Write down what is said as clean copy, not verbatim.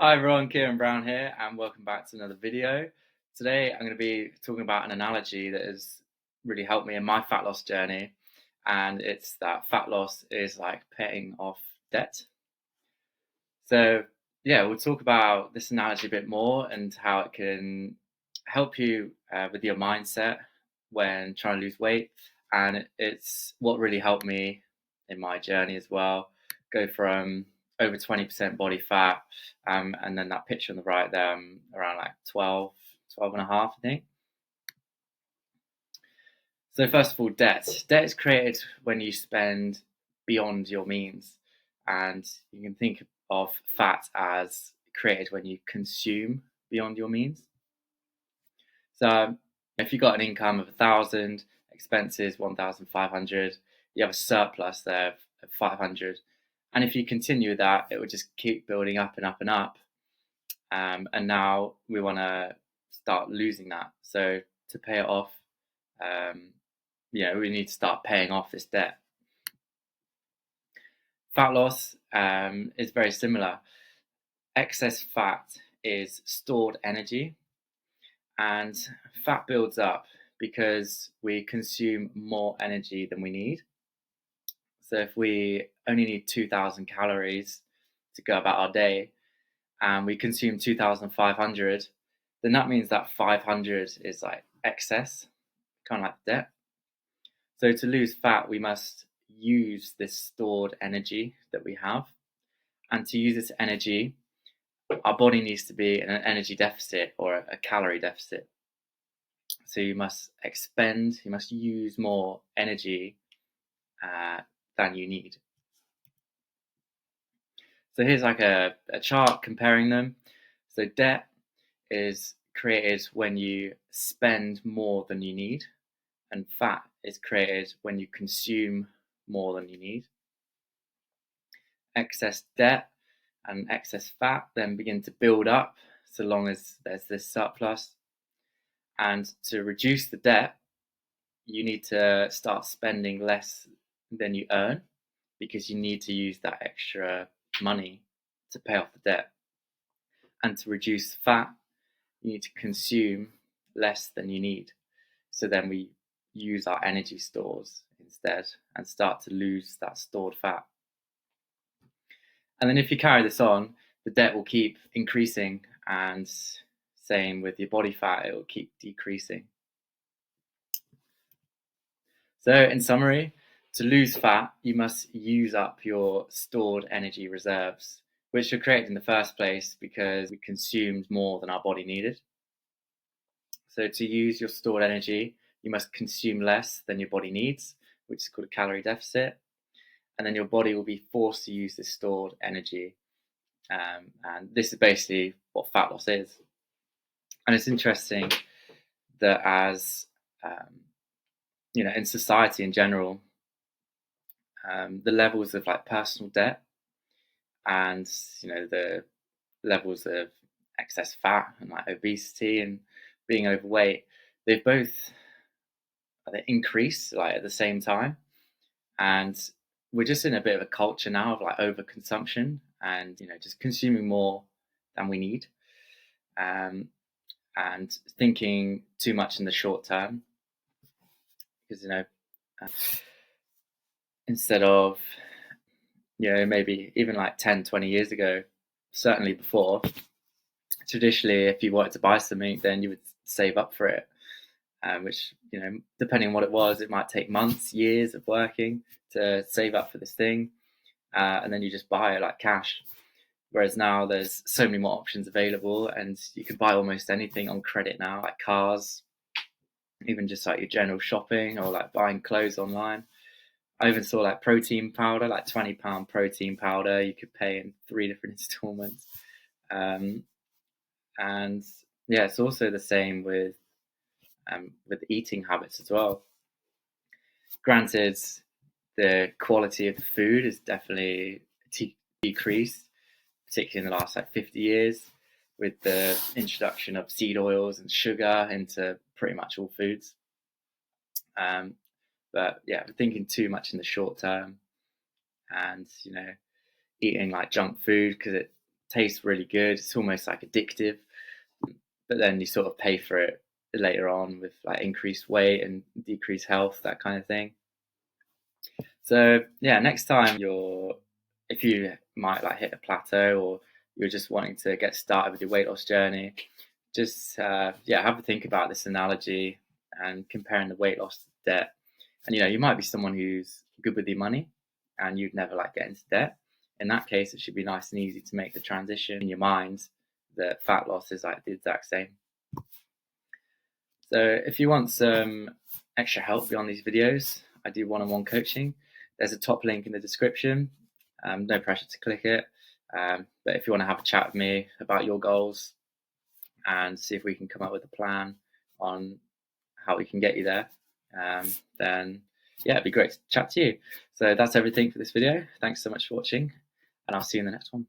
Hi everyone, Kieran Brown here, and welcome back to another video. Today I'm going to be talking about an analogy that has really helped me in my fat loss journey, and it's that fat loss is like paying off debt. So, yeah, we'll talk about this analogy a bit more and how it can help you with your mindset when trying to lose weight. And it's what really helped me in my journey as well. Go from over 20% body fat, and then that picture on the right there, around like 12 and a half, I think. So, first of all, debt. Debt is created when you spend beyond your means. And you can think of fat as created when you consume beyond your means. So, if you got an income of 1,000, expenses 1,500, you have a surplus there of 500. And if you continue that, it will just keep building up and up and up. And now we want to start losing that. So, to pay it off, um, we need to start paying off this debt. Fat loss is very similar. Excess fat is stored energy, and fat builds up because we consume more energy than we need. So if we only need 2,000 calories to go about our day and we consume 2,500, then that means that 500 is like excess, kind of like debt. So to lose fat, we must use this stored energy that we have. And to use this energy, our body needs to be in an energy deficit or a calorie deficit. So you must you must use more energy than you need. So here's like a chart comparing them. So debt is created when you spend more than you need, and fat is created when you consume more than you need. Excess debt and excess fat then begin to build up so long as there's this surplus. And to reduce the debt, you need to start spending less than you earn because you need to use that extra money to pay off the debt. And to reduce fat, you need to consume less than you need. So then we use our energy stores instead and start to lose that stored fat. And then if you carry this on, the debt will keep increasing, and same with your body fat, it will keep decreasing. So, in summary, to lose fat, you must use up your stored energy reserves, which were created in the first place because we consumed more than our body needed. So, to use your stored energy, you must consume less than your body needs, which is called a calorie deficit. And then your body will be forced to use this stored energy. And this is basically what fat loss is. And it's interesting that as in society in general, the levels of like personal debt and the levels of excess fat and like obesity and being overweight, they've both they increase like at the same time, and we're just in a bit of a culture now of like overconsumption and just consuming more than we need, um, and thinking too much in the short term because uh, instead of maybe even like 10-20 years ago, certainly before, traditionally if you wanted to buy something then you would save up for it, which depending on what it was, it might take months, years of working to save up for this thing, and then you just buy it like cash. Whereas now there's so many more options available and you can buy almost anything on credit now, like cars, even just like your general shopping or like buying clothes online. I even saw like protein powder, like £20 protein powder. You could pay in 3 different installments. Um, and yeah, it's also the same with eating habits as well. Granted, the quality of the food is definitely decreased, particularly in the last like 50 years, with the introduction of seed oils and sugar into pretty much all foods. But yeah, we're thinking too much in the short term, and eating like junk food because it tastes really good. It's almost like addictive, but then you sort of pay for it later on with like increased weight and decreased health, that kind of thing. So yeah, next time if you might like hit a plateau, or you're just wanting to get started with your weight loss journey, just have a think about this analogy and comparing the weight loss to debt. And you might be someone who's good with your money and you'd never like get into debt. In that case, it should be nice and easy to make the transition in your mind that fat loss is like the exact same. So if you want some extra help beyond these videos, I do one-on-one coaching. There's a top link in the description. No pressure to click it. But if you want to have a chat with me about your goals and see if we can come up with a plan on how we can get you there, then yeah, it'd be great to chat to you. So that's everything for this video. Thanks so much for watching, and I'll see you in the next one.